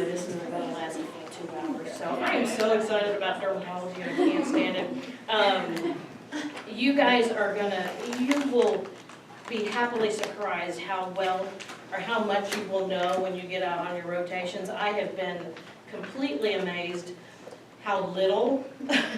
really this is going to last 2 hours. So I am so excited about dermatology, I can't stand it. You guys are you will be happily surprised how well or how much you will know when you get out on your rotations. I have been completely amazed how little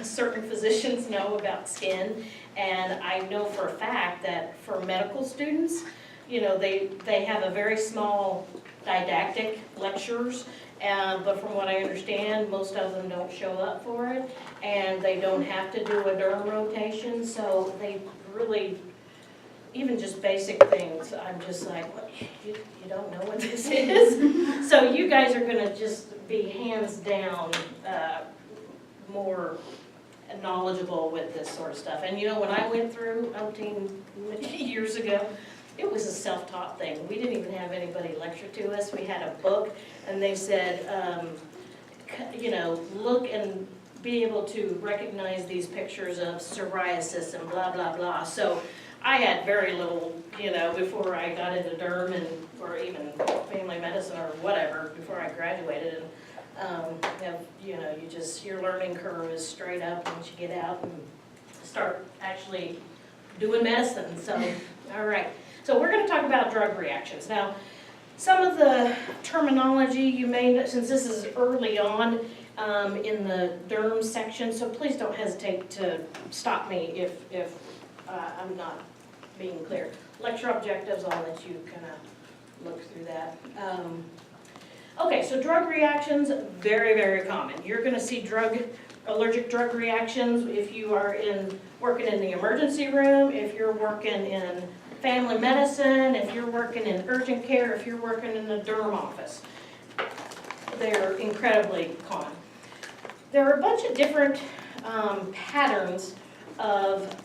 certain physicians know about skin. And I know for a fact that for medical students, you know, they have a very small didactic lectures, but from what I understand, most of them don't show up for it, and they don't have to do a derm rotation, so they really, even just basic things, I'm just like, what, you don't know what this is? So you guys are gonna just be hands down more knowledgeable with this sort of stuff. And you know, when I went through umpteen years ago, it was a self-taught thing. We didn't even have anybody lecture to us. We had a book, and they said, you know, look and be able to recognize these pictures of psoriasis and blah, blah, blah. So I had very little, you know, before I got into derm and or even family medicine or whatever, before I graduated. And you know, your learning curve is straight up once you get out and start actually doing medicine. So, all right. So we're going to talk about drug reactions. Now, some of the terminology you may, since this is early on in the derm section, so please don't hesitate to stop me if I'm not being clear. Lecture objectives, I'll let you kind of look through that. Okay, so drug reactions, very, very common. You're going to see allergic drug reactions if you are working in the emergency room, if you're working in family medicine, if you're working in urgent care, if you're working in the derm office. They're incredibly common. There are a bunch of different patterns of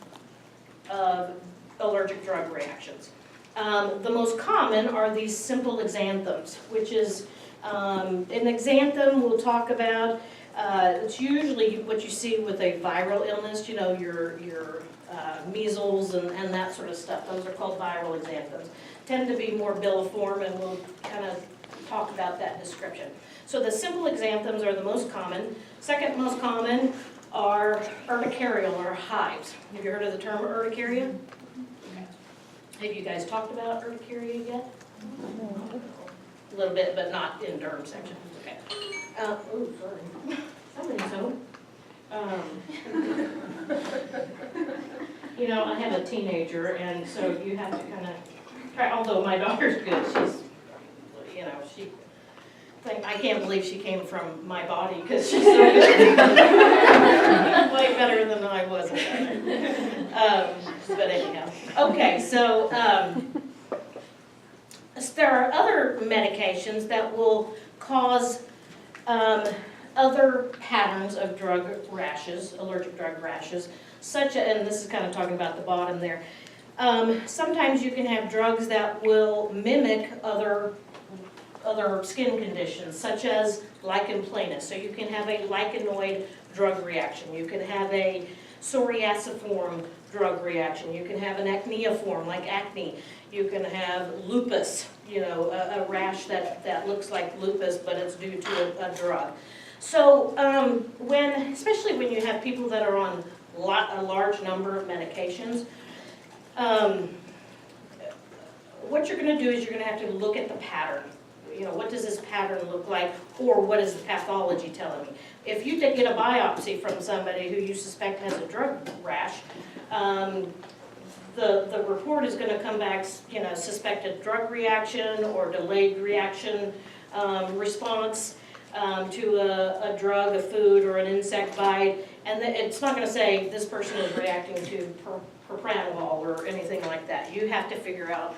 allergic drug reactions. The most common are these simple exanthems, which is an exanthem we'll talk about. It's usually what you see with a viral illness, you know, your measles and that sort of stuff. Those are called viral exanthems. Tend to be more biliform, and we'll kind of talk about that description. So the simple exanthems are the most common. Second most common are urticarial, or hives. Have you heard of the term urticaria? Okay. Have you guys talked about urticaria yet? A little bit, but not in derm section. Okay. Oh, sorry. I think so. You know, I have a teenager, and so you have to kind of try, although my daughter's good, she's, you know, I can't believe she came from my body, because she's so good. Way better than I was at that. But anyhow. Okay, so there are other medications that will cause other patterns of drug rashes, allergic drug rashes, and this is kind of talking about the bottom there. Sometimes you can have drugs that will mimic other skin conditions, such as lichen planus. So you can have a lichenoid drug reaction. You can have a psoriasiform drug reaction. You can have an acneiform, like acne. You can have lupus, you know, a rash that looks like lupus, but it's due to a drug. So especially when you have people that are on a large number of medications, what you're going to do is you're going to have to look at the pattern. You know, what does this pattern look like, or what is the pathology telling me? If you get a biopsy from somebody who you suspect has a drug rash, the report is going to come back, you know, suspected drug reaction or delayed reaction response to a drug, a food, or an insect bite, and it's not going to say this person is reacting to propranolol or anything like that. You have to figure out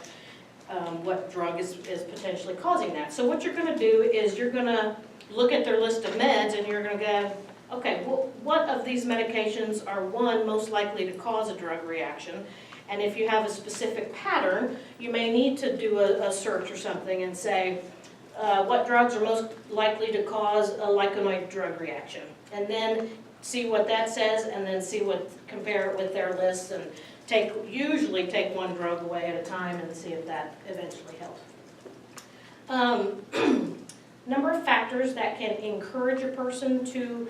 what drug is potentially causing that. So what you're going to do is you're going to look at their list of meds, and you're going to go, okay, well, what of these medications are, one, most likely to cause a drug reaction? And if you have a specific pattern, you may need to do a search or something and say, what drugs are most likely to cause a lichenoid drug reaction? And then see what that says, and then compare it with their list, and usually take one drug away at a time and see if that eventually helps. number of factors that can encourage a person to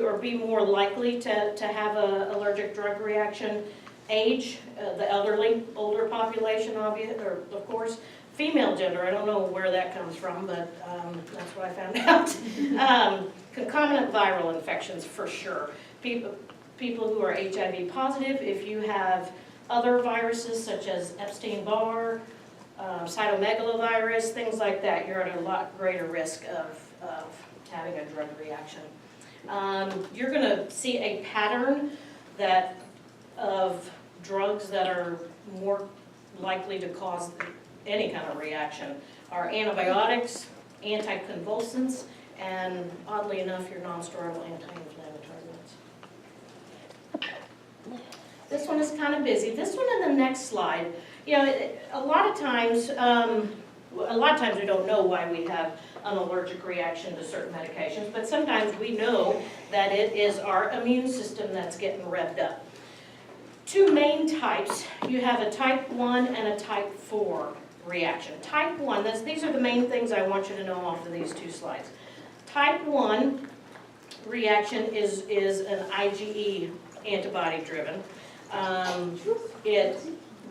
or be more likely to have an allergic drug reaction. Age, the elderly, older population, of course. Female gender, I don't know where that comes from, but that's what I found out. Concomitant viral infections, for sure. People who are HIV positive, if you have other viruses such as Epstein-Barr, cytomegalovirus, things like that, you're at a lot greater risk of having a drug reaction. You're going to see a pattern of drugs that are more likely to cause any kind of reaction are antibiotics, anticonvulsants, and oddly enough, your non-steroidal anti-inflammatory ones. This one is kind of busy. This one in the next slide, you know, a lot of times we don't know why we have an allergic reaction to certain medications, but sometimes we know that it is our immune system that's getting revved up. Two main types. You have a type 1 and a type 4 reaction. Type 1, these are the main things I want you to know off of these two slides. Type 1 reaction is an IgE antibody driven. It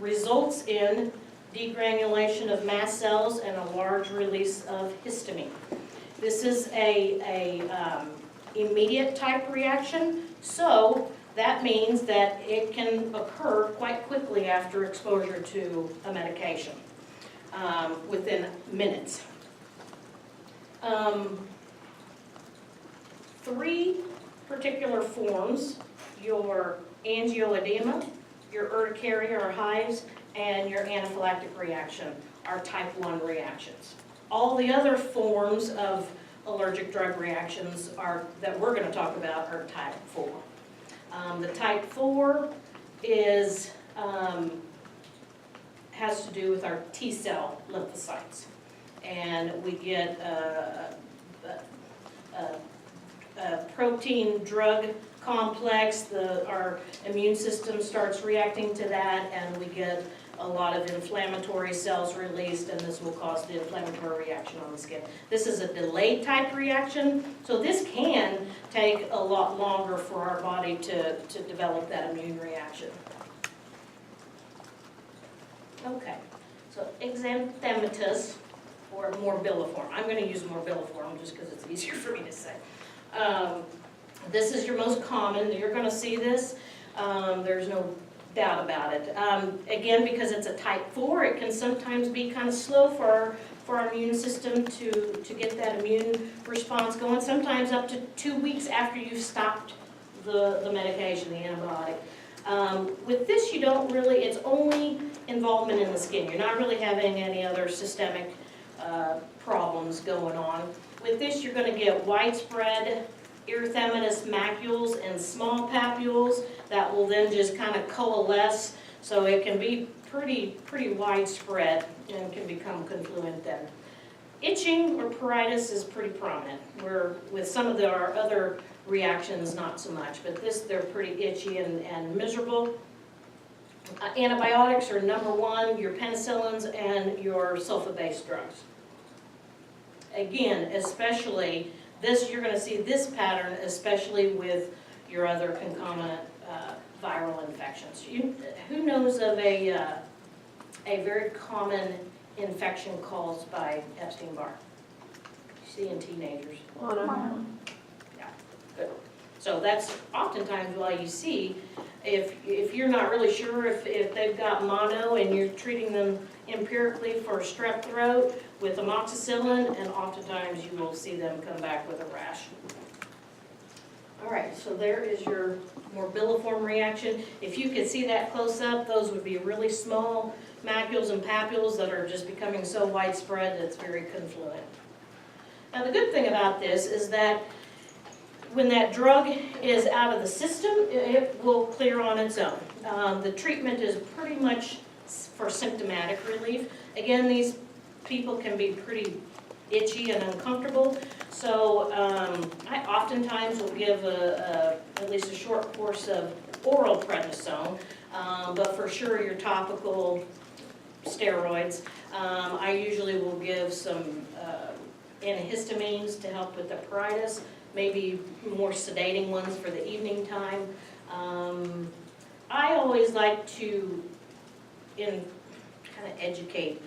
results in degranulation of mast cells and a large release of histamine. This is a immediate type reaction, so that means that it can occur quite quickly after exposure to a medication, within minutes. Three particular forms: your angioedema, your urticaria or hives, and your anaphylactic reaction are type 1 reactions. All the other forms of allergic drug reactions that we're going to talk about are type 4. The type 4 has to do with our T cell lymphocytes, and we get a protein drug complex. Our immune system starts reacting to that, and we get a lot of inflammatory cells released, and this will cause the inflammatory reaction on the skin. This is a delayed type reaction, so this can take a lot longer for our body to develop that immune reaction. Okay, so exanthematous, or morbilliform. I'm going to use morbilliform just because it's easier for me to say. This is your most common. You're going to see this. There's no doubt about it. Again, because it's a type 4, it can sometimes be kind of slow for our immune system to get that immune response going, sometimes up to 2 weeks after you've stopped the medication, the antibiotic. With this, you don't really, it's only involvement in the skin. You're not really having any other systemic problems going on. With this, you're going to get widespread erythematous macules and small papules that will then just kind of coalesce, so it can be pretty widespread and can become confluent then. Itching or pruritus is pretty prominent, where with some of our other reactions not so much, but they're pretty itchy and miserable. Antibiotics are number 1, your penicillins and your sulfa-based drugs. Again, especially this, you're going to see this pattern, especially with your other concomitant viral infections. Who knows of a very common infection caused by Epstein-Barr? You see in teenagers. Yeah, good. So that's oftentimes why you see, if you're not really sure if they've got mono and you're treating them empirically for strep throat with amoxicillin, and oftentimes you will see them come back with a rash. All right, so there is your morbilliform reaction. If you could see that close up, those would be really small macules and papules that are just becoming so widespread that it's very confluent. Now the good thing about this is that when that drug is out of the system, it will clear on its own. The treatment is pretty much for symptomatic relief. Again, these people can be pretty itchy and uncomfortable, so I oftentimes will give at least a short course of oral prednisone, but for sure your topical steroids. I usually will give some antihistamines to help with the pruritus, maybe more sedating ones for the evening time. I always like to kind of educate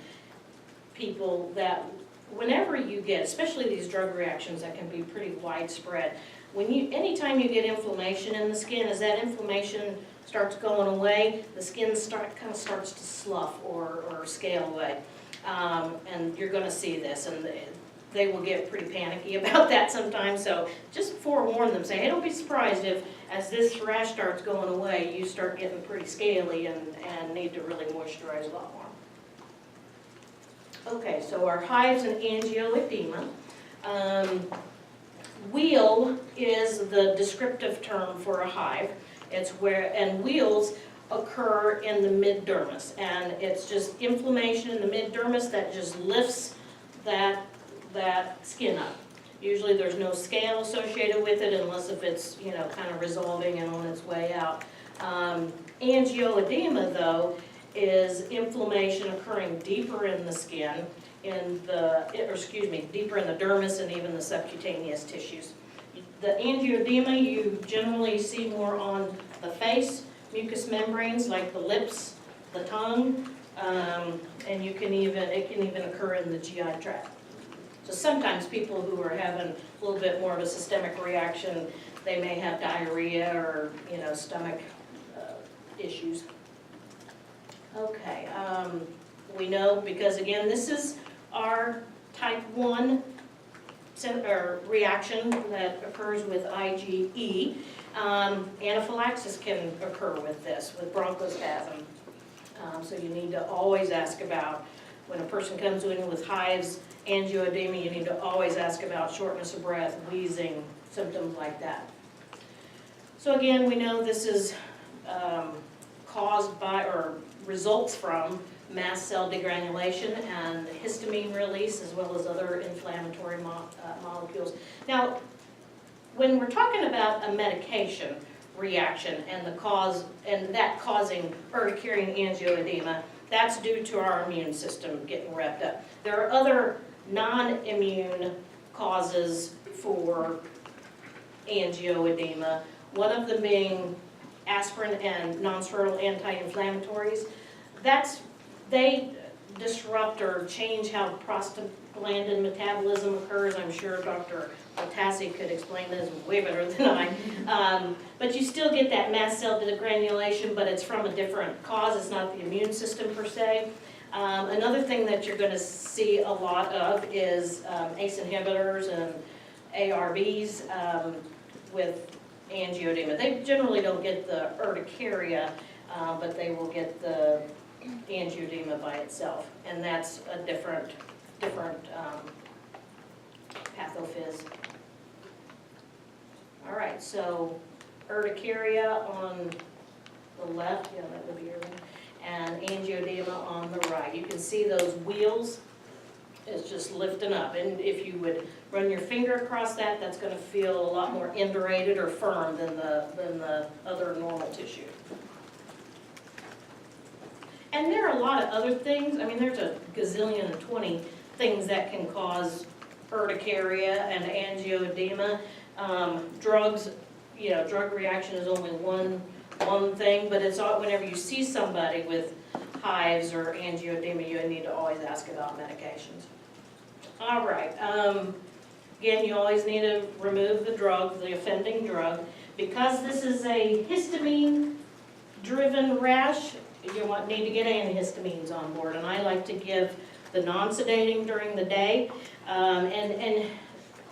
people that whenever you get, especially these drug reactions that can be pretty widespread, anytime you get inflammation in the skin, as that inflammation starts going away, the skin kind of starts to slough or scale away. And you're gonna see this, and they will get pretty panicky about that sometimes, so just forewarn them, say, hey, don't be surprised if, as this rash starts going away, you start getting pretty scaly and need to really moisturize a lot more. Okay, so our hives and angioedema. Wheal is the descriptive term for a hive. And wheals occur in the mid dermis, and it's just inflammation in the mid dermis that just lifts that skin up. Usually there's no scale associated with it unless if it's, kind of resolving and on its way out. Angioedema, though, is inflammation occurring deeper in the skin, deeper in the dermis and even the subcutaneous tissues. The angioedema you generally see more on the face, mucous membranes like the lips, the tongue, and it can even occur in the GI tract. So sometimes people who are having a little bit more of a systemic reaction, they may have diarrhea or stomach issues. Okay, we know because again this is our type 1 reaction that occurs with IgE. Anaphylaxis can occur with this, with bronchospasm. So you need to always ask about, when a person comes in with hives, angioedema, you need to always ask about shortness of breath, wheezing, symptoms like that. So again, we know this is caused by or results from mast cell degranulation and histamine release, as well as other inflammatory molecules. Now, when we're talking about a medication reaction and that causing urticarian angioedema, that's due to our immune system getting revved up. There are other non-immune causes for angioedema, one of them being aspirin and nonsteroidal anti-inflammatories. They disrupt or change how prostaglandin metabolism occurs. I'm sure Dr. Latassi could explain this way better than I. But you still get that mast cell degranulation, but it's from a different cause. It's not the immune system per se. Another thing that you're going to see a lot of is ACE inhibitors and ARBs with angioedema. They generally don't get the urticaria, but they will get the angioedema by itself, and that's a different pathophys. All right, so urticaria on the left, yeah, that would be your one, and angioedema on the right. You can see those wheals is just lifting up, and if you would run your finger across that, that's going to feel a lot more indurated or firm than the other normal tissue. And there are a lot of other things. I mean, there's a gazillion and 20 things that can cause urticaria and angioedema. Drugs, drug reaction is only one thing, but it's all, whenever you see somebody with hives or angioedema, you need to always ask about medications. All right. Again, you always need to remove the drug, the offending drug. Because this is a histamine-driven rash, you need to get antihistamines on board, and I like to give the non-sedating during the day, and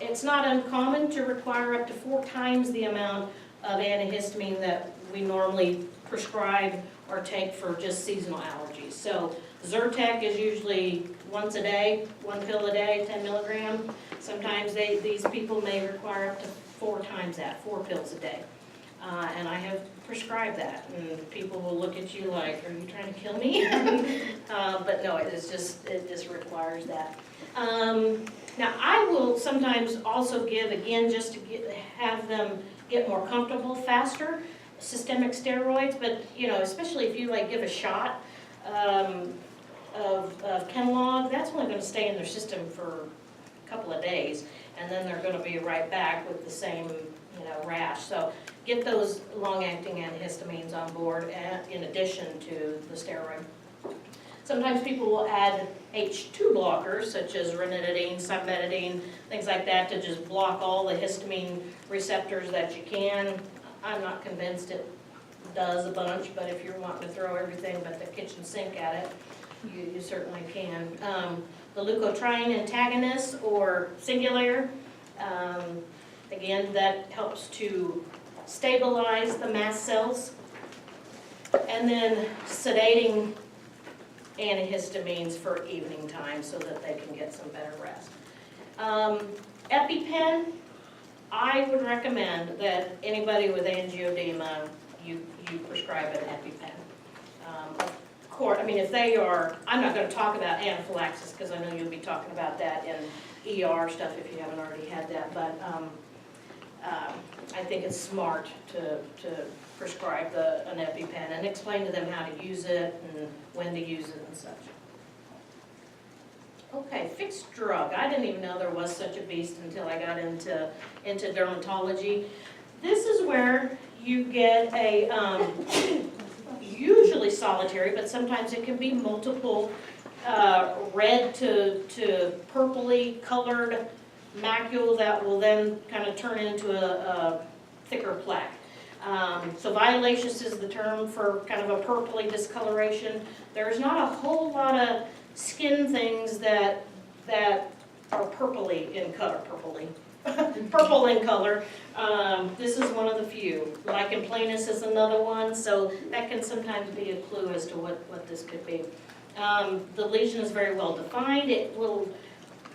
it's not uncommon to require up to 4 times the amount of antihistamine that we normally prescribe or take for just seasonal allergies. So Zyrtec is usually once a day, 1 pill a day, 10 milligram. Sometimes these people may require up to 4 times that, 4 pills a day. And I have prescribed that, and people will look at you like, are you trying to kill me? But no, it just requires that. Now I will sometimes also give, again, just to have them get more comfortable faster, systemic steroids, but especially if you give a shot of Kenalog, that's only going to stay in their system for a couple of days, and then they're gonna be right back with the same, rash. So get those long-acting antihistamines on board in addition to the steroid. Sometimes people will add H2 blockers, such as ranitidine, cimetidine, things like that, to just block all the histamine receptors that you can. I'm not convinced it does a bunch, but if you're wanting to throw everything but the kitchen sink at it, you certainly can. The leukotriene antagonist, or Singulair, again, that helps to stabilize the mast cells. And then sedating antihistamines for evening time so that they can get some better rest. EpiPen, I would recommend that anybody with angioedema, you prescribe an EpiPen. Of course, I mean, if they are, I'm not going to talk about anaphylaxis because I know you'll be talking about that in ER stuff if you haven't already had that, but I think it's smart to prescribe an EpiPen and explain to them how to use it and when to use it and such. Okay, fixed drug. I didn't even know there was such a beast until I got into dermatology. This is where you get a, usually solitary, but sometimes it can be multiple red to purpley colored macule that will then kind of turn into a thicker plaque. So violaceous is the term for kind of a purpley discoloration. There's not a whole lot of skin things that are purpley in color, purple in color. This is one of the few. Lichen planus is another one, so that can sometimes be a clue as to what this could be. The lesion is very well defined. It will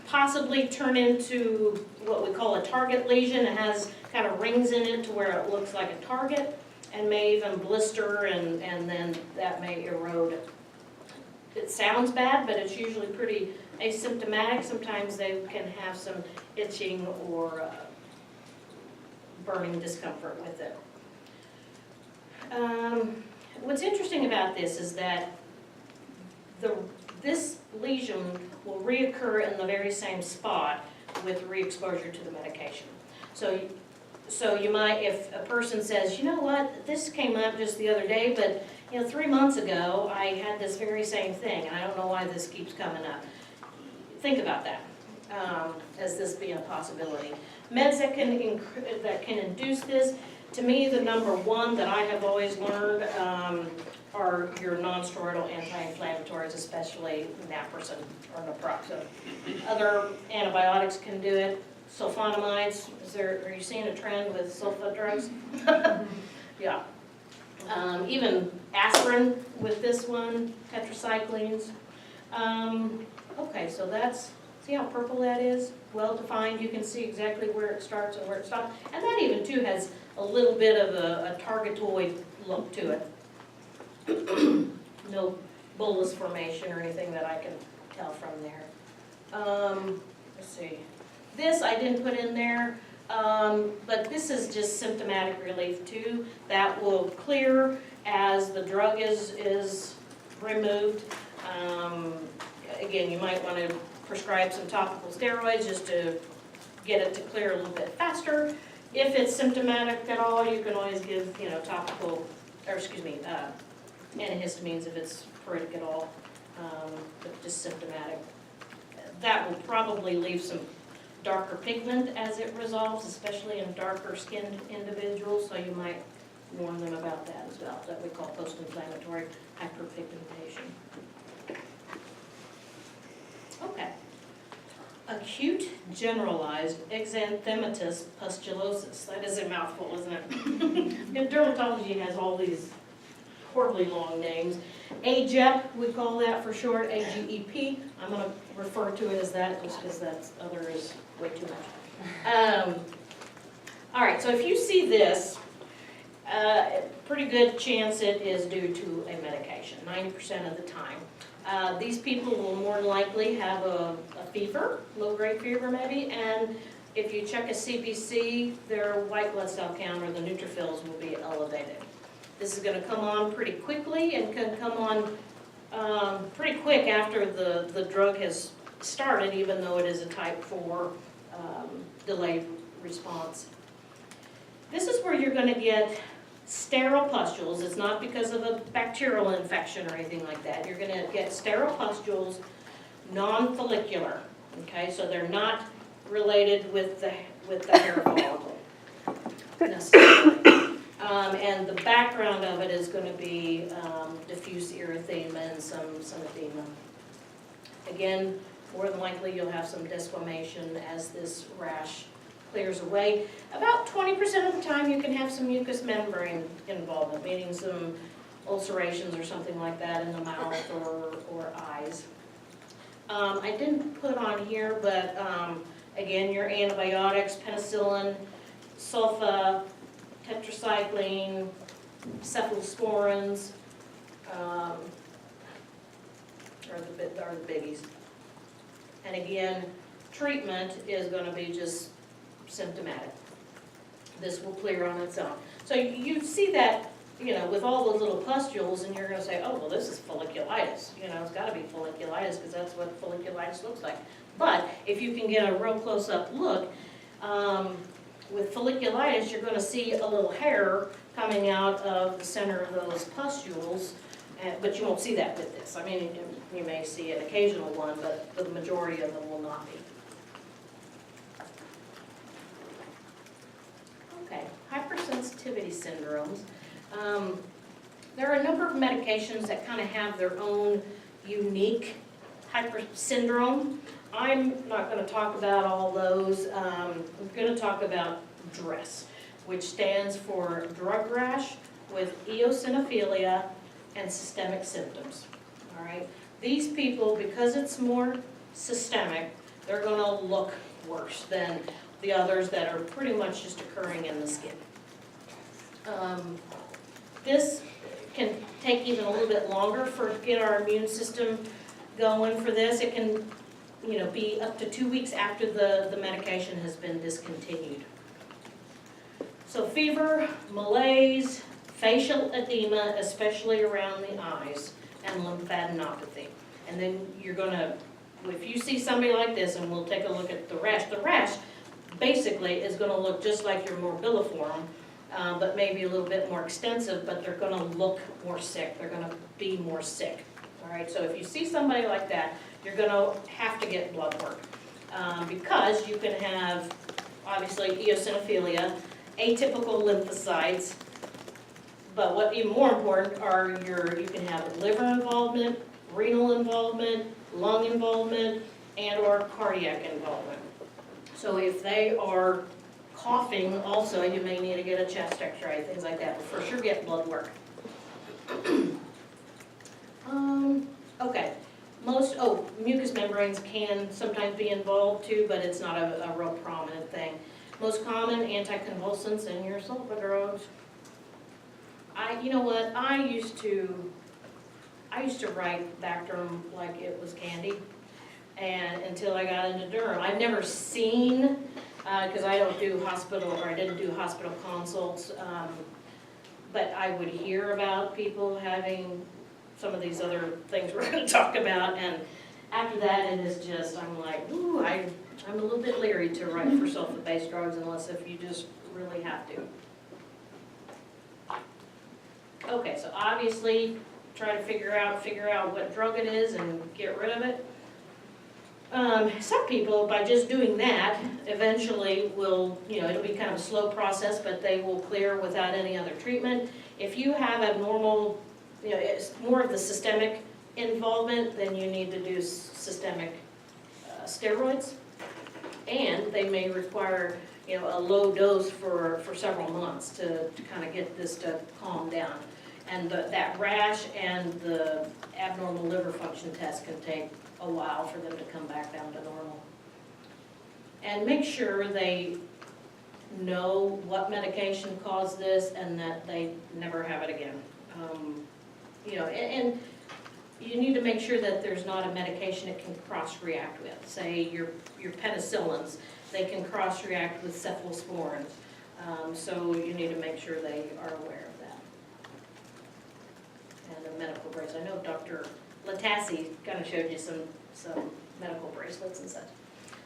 possibly turn into what we call a target lesion. It has kind of rings in it to where it looks like a target, and may even blister, and then that may erode. It sounds bad, but it's usually pretty asymptomatic. Sometimes they can have some itching or burning discomfort with it. What's interesting about this is that this lesion will reoccur in the very same spot with re-exposure to the medication. So you might, if a person says, you know what, this came up just the other day, but 3 months ago I had this very same thing, and I don't know why this keeps coming up. Think about that, as this being a possibility. Meds that can induce this, to me, the number one that I have always learned are your non-steroidal anti-inflammatories, especially naproxen or naproxen. Other antibiotics can do it. Sulfonamides, are you seeing a trend with sulfa drugs? Yeah. Even aspirin with this one, tetracyclines. Okay, so see how purple that is? Well defined, you can see exactly where it starts and where it stops. And that even too has a little bit of a targetoid look to it. No bullous formation or anything that I can tell from there. Let's see. This I didn't put in there, but this is just symptomatic relief too. That will clear as the drug is removed. Again, you might want to prescribe some topical steroids just to get it to clear a little bit faster. If it's symptomatic at all, you can always give, topical, or excuse me, antihistamines if it's pruritic at all, but just symptomatic. That will probably leave some darker pigment as it resolves, especially in darker skinned individuals, so you might warn them about that as well, that we call post-inflammatory hyperpigmentation. Okay. Acute generalized exanthematous pustulosis. That is a mouthful, isn't it? Dermatology has all these horribly long names. AGEP, we call that for short, AGEP. I'm going to refer to it as that just because that other is way too much. All right, so if you see this, pretty good chance it is due to a medication, 90% of the time. These people will more likely have a fever, low-grade fever maybe, and if you check a CBC, their white blood cell count or the neutrophils will be elevated. This is going to come on pretty quickly and can come on pretty quick after the drug has started, even though it is a type 4 delayed response. This is where you're going to get sterile pustules. It's not because of a bacterial infection or anything like that. You're going to get sterile pustules, non-follicular. Okay, so they're not related with the hair follicle necessarily. And the background of it is going to be diffuse erythema and some edema. Again, more than likely you'll have some desquamation as this rash clears away. About 20% of the time you can have some mucous membrane involvement, meaning some ulcerations or something like that in the mouth or eyes. I didn't put on here, but again, your antibiotics, penicillin, sulfa, tetracycline, cephalosporins are the biggies. And again, treatment is going to be just symptomatic. This will clear on its own. So you see that, you know, with all those little pustules, and you're going to say, oh, well, this is folliculitis. You know, it's got to be folliculitis because that's what folliculitis looks like. But if you can get a real close-up look, with folliculitis, you're going to see a little hair coming out of the center of those pustules, but you won't see that with this. I mean, you may see an occasional one, but the majority of them will not be. Okay, hypersensitivity syndromes. There are a number of medications that kind of have their own unique hyper syndrome. I'm not going to talk about all those. I'm going to talk about DRESS, which stands for drug rash with eosinophilia and systemic symptoms. All right, these people, because it's more systemic, they're going to look worse than the others that are pretty much just occurring in the skin. This can take even a little bit longer to get our immune system going for this. It can, you know, be up to 2 weeks after the medication has been discontinued. So fever, malaise, facial edema, especially around the eyes, and lymphadenopathy. And then you're going to, if you see somebody like this, and we'll take a look at the rash basically is going to look just like your morbilliform, but maybe a little bit more extensive, but they're going to look more sick. They're going to be more sick. All right, so if you see somebody like that, you're going to have to get blood work because you can have, obviously, eosinophilia, atypical lymphocytes, but what even more important are you can have liver involvement, renal involvement, lung involvement, and or cardiac involvement. So if they are coughing also, you may need to get a chest x-ray, things like that, but for sure get blood work. Okay, mucous membranes can sometimes be involved too, but it's not a real prominent thing. Most common anticonvulsants and your sulfa drugs. You know what, I used to write Bactrim like it was candy, and until I got into Durham. I've never seen, because I didn't do hospital consults, but I would hear about people having some of these other things we're going to talk about, and after that it is just, I'm like, ooh, I'm a little bit leery to write for sulfa-based drugs unless if you just really have to. Okay, so obviously try to figure out what drug it is and get rid of it. Some people, by just doing that, eventually will, it'll be kind of a slow process, but they will clear without any other treatment. If you have abnormal, it's more of the systemic involvement, then you need to do systemic steroids. And they may require, a low dose for several months to kind of get this to calm down. And that rash and the abnormal liver function test can take a while for them to come back down to normal. And make sure they know what medication caused this and that they never have it again. And you need to make sure that there's not a medication it can cross-react with. Say your penicillins, they can cross-react with cephalosporins. So you need to make sure they are aware of that. And the medical breaks. I know Dr. Latassi kind of showed you some medical bracelets and such.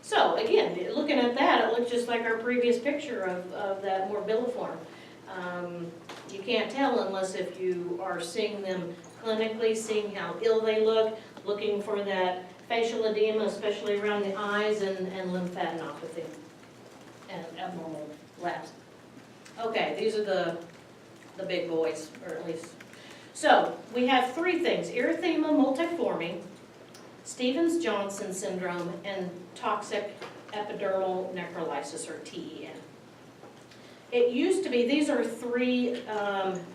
So again, looking at that, it looks just like our previous picture of that morbilliform. You can't tell unless if you are seeing them clinically, seeing how ill they look, looking for that facial edema, especially around the eyes, and lymphadenopathy and abnormal labs. Okay, these are the big boys, or at least. So we have three things: erythema multiforme, Stevens-Johnson syndrome, and toxic epidermal necrolysis, or TEN. It used to be, these are three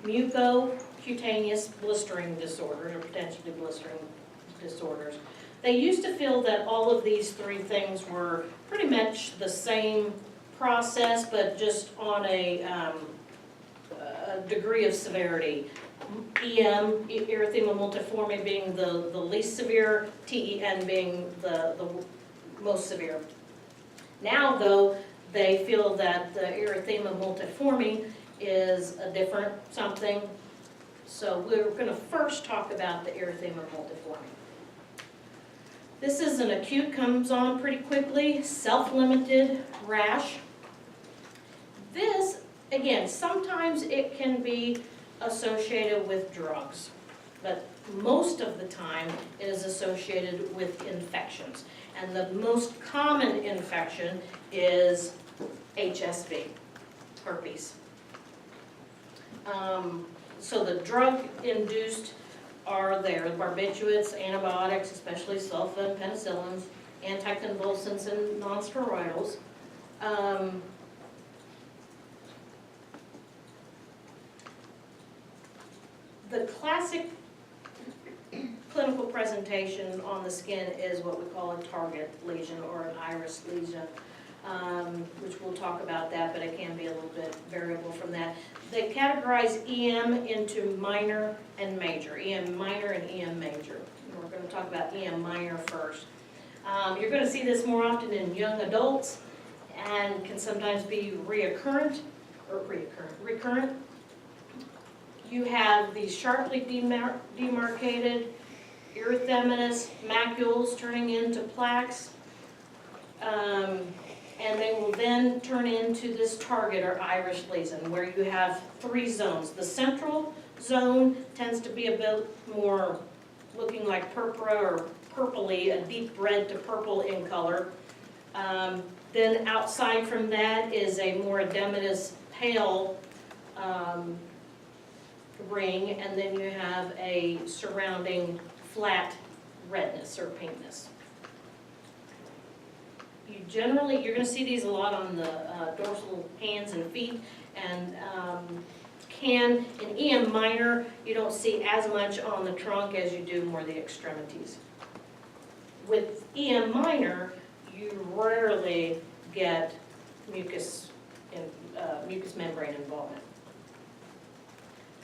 mucocutaneous blistering disorders, or potentially blistering disorders. They used to feel that all of these three things were pretty much the same process, but just on a degree of severity. EM, erythema multiforme, being the least severe, TEN being the most severe. Now, though, they feel that the erythema multiforme is a different something. So we're going to first talk about the erythema multiforme. This is an acute, comes on pretty quickly, self-limited rash. This, again, sometimes it can be associated with drugs, but most of the time it is associated with infections. And the most common infection is HSV, herpes. So the drug-induced are there, barbiturates, antibiotics, especially sulfa and penicillins, anticonvulsants and nonsteroidals. The classic clinical presentation on the skin is what we call a target lesion or an iris lesion, which we'll talk about that, but it can be a little bit variable from that. They categorize EM into minor and major, EM minor and EM major. And we're going to talk about EM minor first. You're going to see this more often in young adults and can sometimes be recurrent. You have these sharply demarcated erythematous macules turning into plaques, and they will then turn into this target or iris lesion where you have three zones. The central zone tends to be a bit more looking like purpura or purpley, a deep red to purple in color. Then outside from that is a more edematous pale ring, and then you have a surrounding flat redness or pinkness. You're going to see these a lot on the dorsal hands and feet, and in EM minor, you don't see as much on the trunk as you do more the extremities. With EM minor, you rarely get mucous membrane involvement.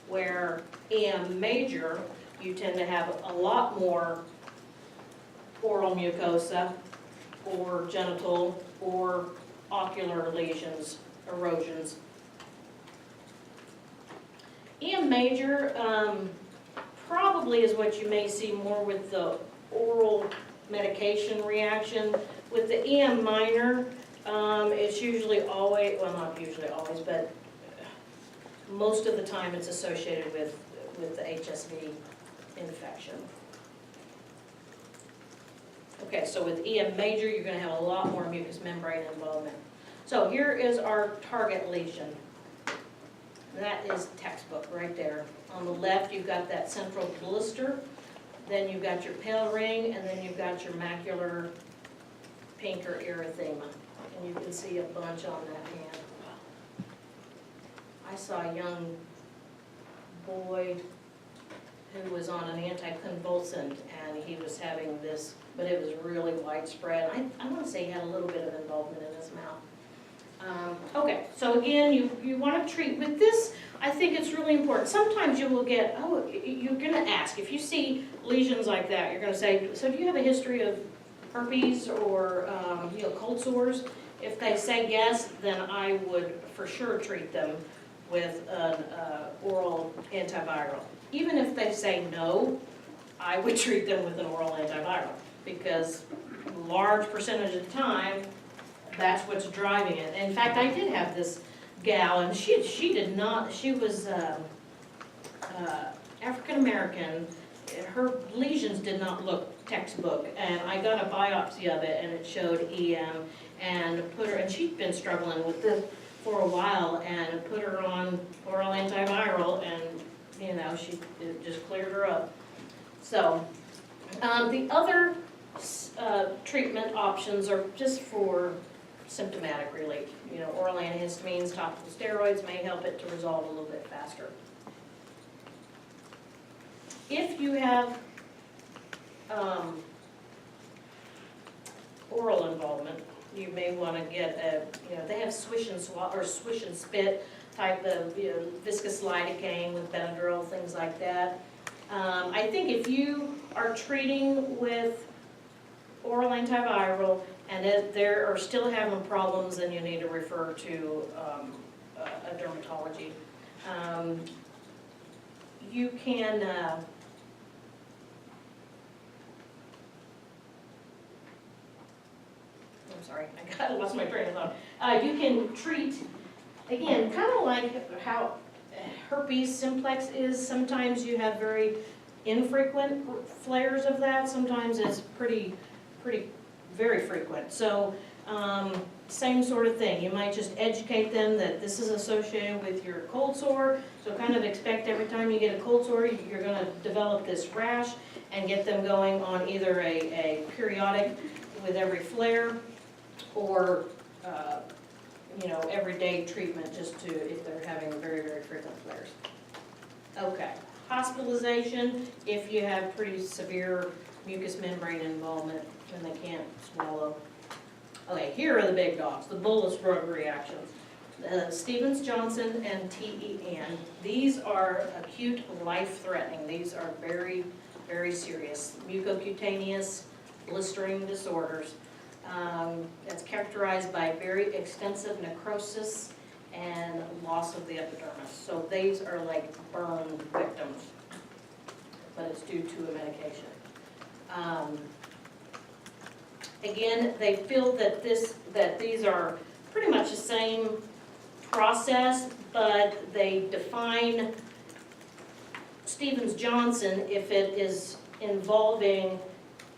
Where EM major, you tend to have a lot more oral mucosa or genital or ocular lesions, erosions. EM major probably is what you may see more with the oral medication reaction. With the EM minor, it's usually always, well, not usually always, but most of the time it's associated with the HSV infection. Okay, so with EM major, you're going to have a lot more mucous membrane involvement. So here is our target lesion. That is textbook right there. On the left, you've got that central blister, then you've got your pale ring, and then you've got your macular pink or erythema. And you can see a bunch on that hand. I saw a young boy who was on an anticonvulsant, and he was having this, but it was really widespread. I want to say he had a little bit of involvement in his mouth. Okay, so again, you want to treat with this. I think it's really important. Sometimes you will get, you're going to ask, if you see lesions like that, you're going to say, so do you have a history of herpes or cold sores? If they say yes, then I would for sure treat them with an oral antiviral. Even if they say no, I would treat them with an oral antiviral, because large percentage of the time, that's what's driving it. In fact, I did have this gal, and she did not, she was African American. Her lesions did not look textbook, and I got a biopsy of it, and it showed EM, and put her, and she'd been struggling with this for a while, and put her on oral antiviral, and, you know, it just cleared her up. So, the other treatment options are just for symptomatic relief. You know, oral antihistamines, topical steroids may help it to resolve a little bit faster. If you have oral involvement, you may want to get they have swish and swallow or swish and spit type of, viscous lidocaine with Benadryl, things like that. I think if you are treating with oral antiviral and they are still having problems, then you need to refer to a dermatology. You can I'm sorry, I lost my train of thought. You can treat, again, kind of like how herpes simplex is. Sometimes you have very infrequent flares of that. Sometimes it's very frequent. So same sort of thing. You might just educate them that this is associated with your cold sore. So kind of expect every time you get a cold sore, you're going to develop this rash, and get them going on either a periodic with every flare, or everyday treatment just to, if they're having very, very frequent flares. Okay, hospitalization, if you have pretty severe mucous membrane involvement and they can't swallow. Okay, here are the big dogs, the bullous drug reactions. Stevens-Johnson and TEN, these are acute life-threatening. These are very, very serious. Mucocutaneous blistering disorders. It's characterized by very extensive necrosis and loss of the epidermis. So these are like burn victims, but it's due to a medication. Again, they feel that these are pretty much the same process, but they define Stevens-Johnson if it is involving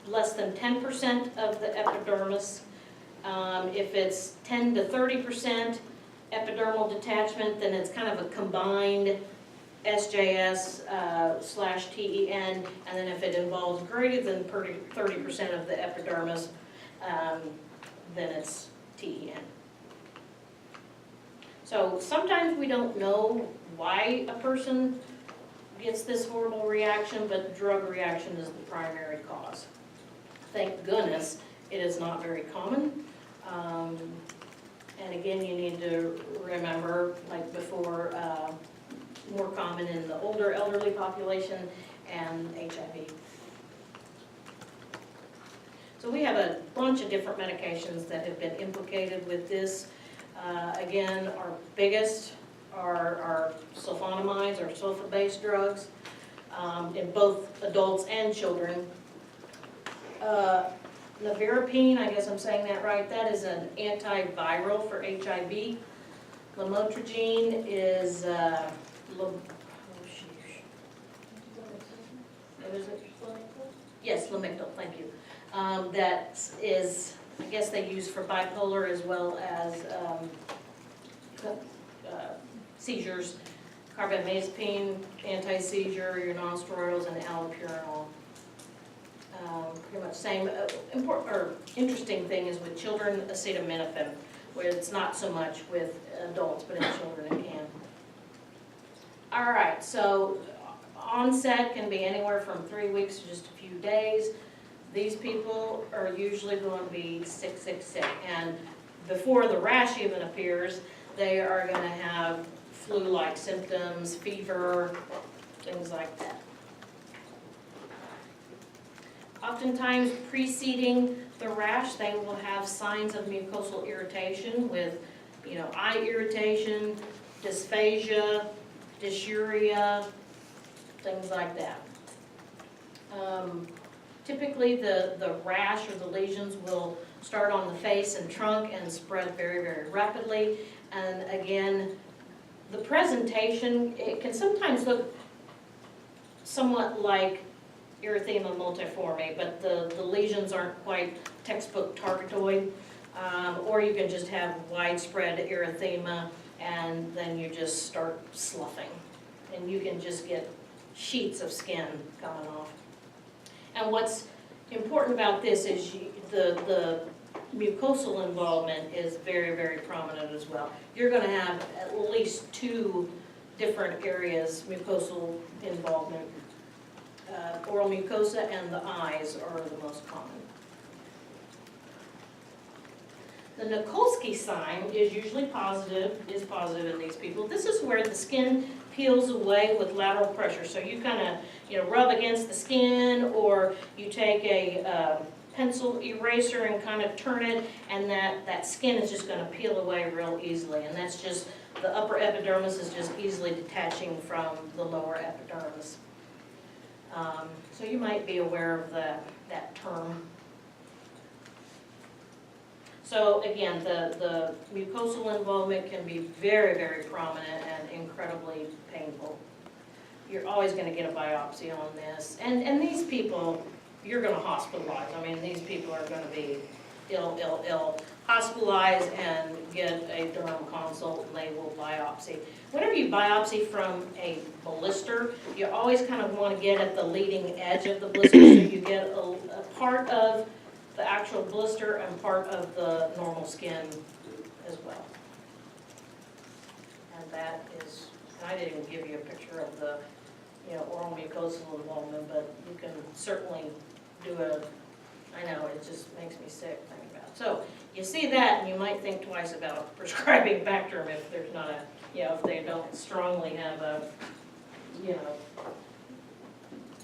less than 10% of the epidermis. If it's 10 to 30% epidermal detachment, then it's kind of a combined SJS / TEN, and then if it involves greater than 30% of the epidermis, then it's TEN. So sometimes we don't know why a person gets this horrible reaction, but drug reaction is the primary cause. Thank goodness it is not very common. And again, you need to remember, like before, more common in the older elderly population and HIV. So we have a bunch of different medications that have been implicated with this. Again, our biggest are our sulfonamides, or sulfa-based drugs, in both adults and children. Nevirapine, I guess I'm saying that right, that is an antiviral for HIV. Lamotrigine is, what is it? Yes, Lamictal, thank you. That is, I guess they use for bipolar as well as seizures. Carbamazepine, anti-seizure, your non-steroidals, and allopurinol. Pretty much same. Important or interesting thing is with children, acetaminophen, where it's not so much with adults, but in children it can. All right, so onset can be anywhere from 3 weeks to just a few days. These people are usually going to be sick, and before the rash even appears, they are going to have flu-like symptoms, fever, things like that. Oftentimes preceding the rash, they will have signs of mucosal irritation with, eye irritation, dysphagia, dysuria, things like that. Typically, the rash or the lesions will start on the face and trunk and spread very, very rapidly. And again, the presentation, it can sometimes look somewhat like erythema multiforme, but the lesions aren't quite textbook targetoid. Or you can just have widespread erythema and then you just start sloughing. And you can just get sheets of skin coming off. And what's important about this is the mucosal involvement is very, very prominent as well. You're going to have at least 2 different areas mucosal involvement. Oral mucosa and the eyes are the most common. The Nikolsky sign is usually positive in these people. This is where the skin peels away with lateral pressure. So you kind of, rub against the skin, or you take a pencil eraser and kind of turn it, and that skin is just going to peel away real easily. And that's just, the upper epidermis is just easily detaching from the lower epidermis. So you might be aware of that term. So again, the mucosal involvement can be very, very prominent and incredibly painful. You're always going to get a biopsy on this. And these people, you're going to hospitalize. I mean, these people are going to be ill, hospitalized and get a derm consult, and they will biopsy. Whenever you biopsy from a blister, you always kind of want to get at the leading edge of the blister, so you get a part of the actual blister and part of the normal skin as well. And that is, I didn't even give you a picture of the oral mucosal involvement, but you can certainly do I know, it just makes me sick thinking about it. So you see that, and you might think twice about prescribing Bactrim if there's not if they don't strongly have a,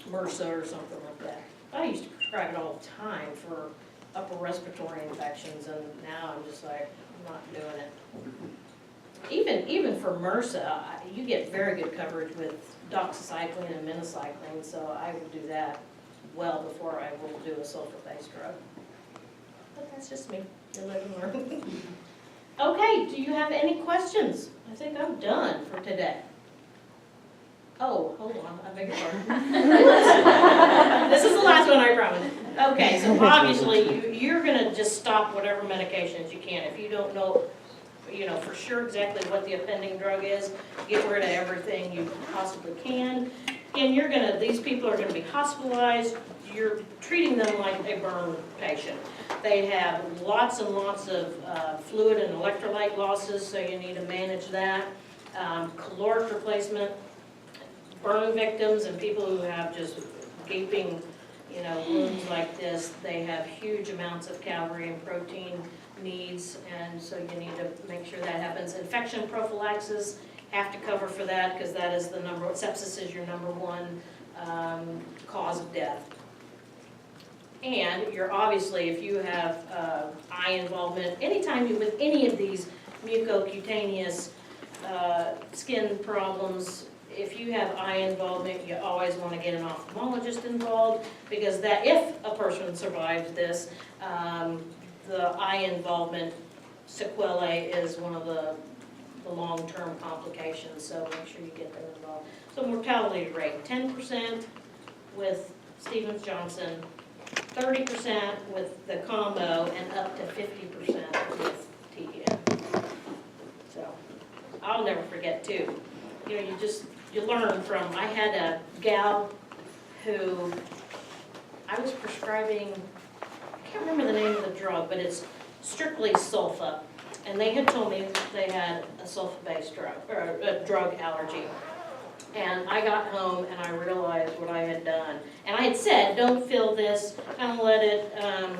MRSA or something like that. I used to prescribe it all the time for upper respiratory infections, and now I'm just like, I'm not doing it. Even for MRSA, you get very good coverage with doxycycline and minocycline, so I would do that well before I will do a sulfur-based drug. But that's just me. You live and learn. Okay, do you have any questions? I think I'm done for today. Oh, hold on, I beg your pardon. This is the last one, I promise. Okay, so obviously you're going to just stop whatever medications you can. If you don't know, for sure exactly what the offending drug is, get rid of everything you possibly can. And these people are going to be hospitalized. You're treating them like a burn patient. They have lots and lots of fluid and electrolyte losses, so you need to manage that. Caloric replacement, burn victims, and people who have just gaping, wounds like this, they have huge amounts of calorie and protein needs, and so you need to make sure that happens. Infection prophylaxis, have to cover for that, because that is sepsis is your #1 cause of death. And you're obviously, if you have eye involvement, anytime with any of these mucocutaneous skin problems, if you have eye involvement, you always want to get an ophthalmologist involved, because if a person survives this, the eye involvement sequelae is one of the long-term complications, so make sure you get them involved. So mortality rate, 10% with Stevens-Johnson, 30% with the combo, and up to 50% with TDM. So I'll never forget too. You learn from, I had a gal who I was prescribing, I can't remember the name of the drug, but it's strictly sulfa. And they had told me they had a sulfa-based drug, or a drug allergy. And I got home and I realized what I had done. And I had said, don't fill this, kind of let it,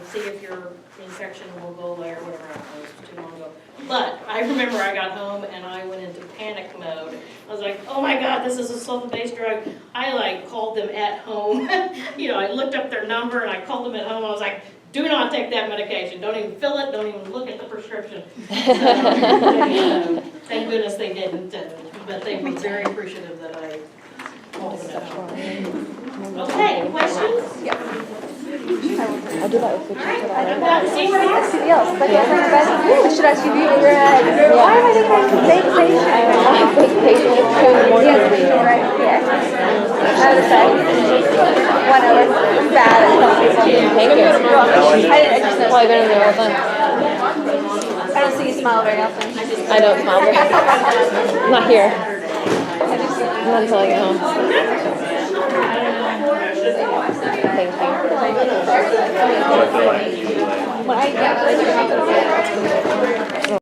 see if your infection will go away or whatever. I don't know, it was too long ago. But I remember I got home and I went into panic mode. I was like, oh my God, this is a sulfa-based drug. I called them at home. I looked up their number and I called them at home. I was like, do not take that medication. Don't even fill it. Don't even look at the prescription. Thank goodness they didn't, but they were very appreciative that I called them at home. Okay, questions? Yeah. I do that with pictures that I like. Somebody else. Like over your bed. I should ask you in your head. Why am I doing fake patient? I have fake patient at 2 in the morning. Right? Yeah. I would say 1 hour. I'm bad at some people. Thank you. I just Well, I've been in there all the time. I don't see you smile very often. I don't smile very often. Not here. Not until I get home. Thank you. When I get